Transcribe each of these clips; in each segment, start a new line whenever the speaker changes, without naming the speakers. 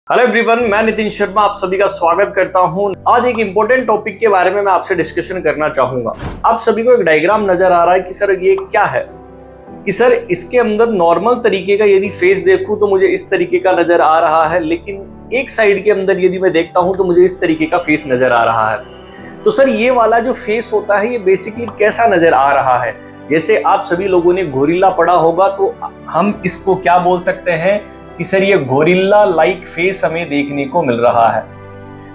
Hello everyone, मैं नितिन शर्मा आप सभी का स्वागत करता हूं। आज एक इंपॉर्टेंट टॉपिक के बारे में मैं आपसे डिस्कशन करना चाहूंगा। आप सभी को एक डायग्राम नजर आ रहा है कि सर ये क्या है, कि सर इसके अंदर नॉर्मल तरीके का यदि फेस देखूं तो मुझे इस तरीके का नजर आ रहा है, लेकिन एक साइड के अंदर यदि मैं देखता हूं तो मुझे इस तरीके का फेस नजर आ रहा है। तो सर ये वाला जो फेस होता है ये बेसिकली कैसा नजर आ रहा है? जैसे आप सभी लोगों ने गोरिल्ला पढ़ा होगा तो हम इसको क्या बोल सकते हैं कि सर ये गोरिल्ला लाइक फेस हमें देखने को मिल रहा है।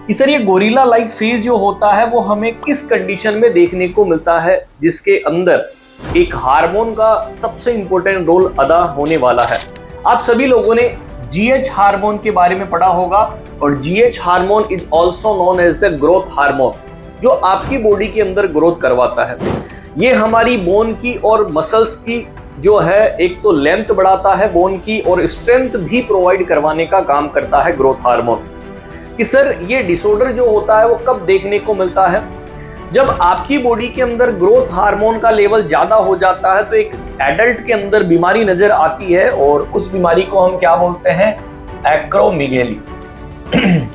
कि सर ये गोरिल्ला लाइक फेस जो होता है वो हमें किस कंडीशन में देखने को मिलता है, जिसके अंदर एक हार्मोन का सबसे इंपॉर्टेंट रोल अदा होने वाला है। आप सभी लोगों ने जीएच हार्मोन के बारे में पढ़ा होगा, और GH hormone is also known as the growth hormone, जो आपकी बॉडी के अंदर ग्रोथ करवाता है। ये हमारी बोन की और मसल्स की जो है एक तो लेंथ बढ़ाता है बोन की, और स्ट्रेंथ भी प्रोवाइड करवाने का काम करता है ग्रोथ हार्मोन। कि सर ये डिसऑर्डर जो होता है वो कब देखने को मिलता है? जब आपकी बॉडी के अंदर ग्रोथ हार्मोन का लेवल ज्यादा हो जाता है तो एक एडल्ट के अंदर बीमारी नजर आती है, और उस बीमारी को हम क्या बोलते हैं? एक्रोमीगेली।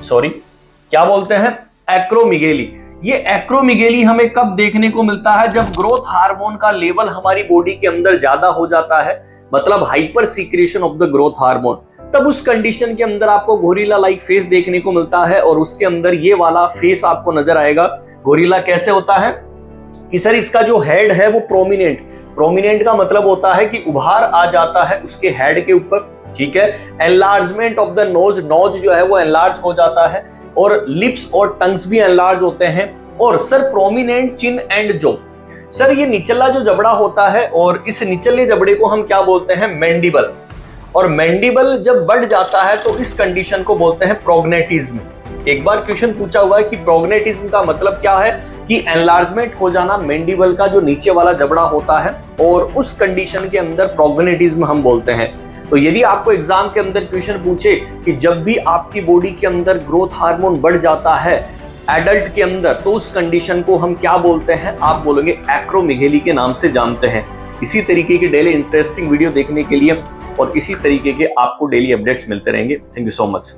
सॉरी, क्या बोलते हैं? एक्रोमीगेली। ये एक्रोमीगेली हमें कब देखने को मिलता है? जब ग्रोथ हार्मोन का लेवल हमारी बॉडी के अंदर ज्यादा हो जाता है, मतलब hyper secretion of the growth hormone. तब उस कंडीशन के अंदर आपको गोरिल्ला लाइक फेस देखने को मिलता है, और उसके अंदर ये वाला फेस आपको नजर आएगा। गोरिल्ला कैसे होता है? कि सर इसका जो हेड है वो प्रोमिनेंट का मतलब होता है कि उभार आ जाता है उसके हेड के ऊपर, ठीक है। एनलार्जमेंट ऑफ द नोज जो है वो एनलार्ज हो जाता है, और लिप्स और टंग्स भी एनलार्ज होते हैं। और sir prominent chin and jaw. Sir ये निचला जो जबड़ा होता है, और इस निचले जबड़े को हम क्या बोलते हैं? मैंडिबल। और मैंडिबल जब बढ़ जाता है तो इस कंडीशन को बोलते हैं प्रोग्नेटिज्म। एक बार क्वेश्चन पूछा हुआ है कि प्रोग्नेटिज्म का मतलब क्या है? कि एनलार्जमेंट हो जाना मैंडिबल का जो नीचे वाला जबड़ा होता है, और उस कंडीशन के अंदर प्रोग्नेटिज्म हम बोलते हैं। तो यदि आपको एग्जाम के अंदर क्वेश्चन पूछे कि जब भी आपकी बॉडी के अंदर ग्रोथ हार्मोन बढ़ जाता है एडल्ट के अंदर, तो उस कंडीशन को हम क्या बोलते हैं? आप बोलोगे एक्रोमीगेली के नाम से जानते हैं। इसी तरीके की डेली इंटरेस्टिंग वीडियो देखने के लिए और इसी तरीके के आपको डेली अपडेट्स मिलते रहेंगे। Thank you so much.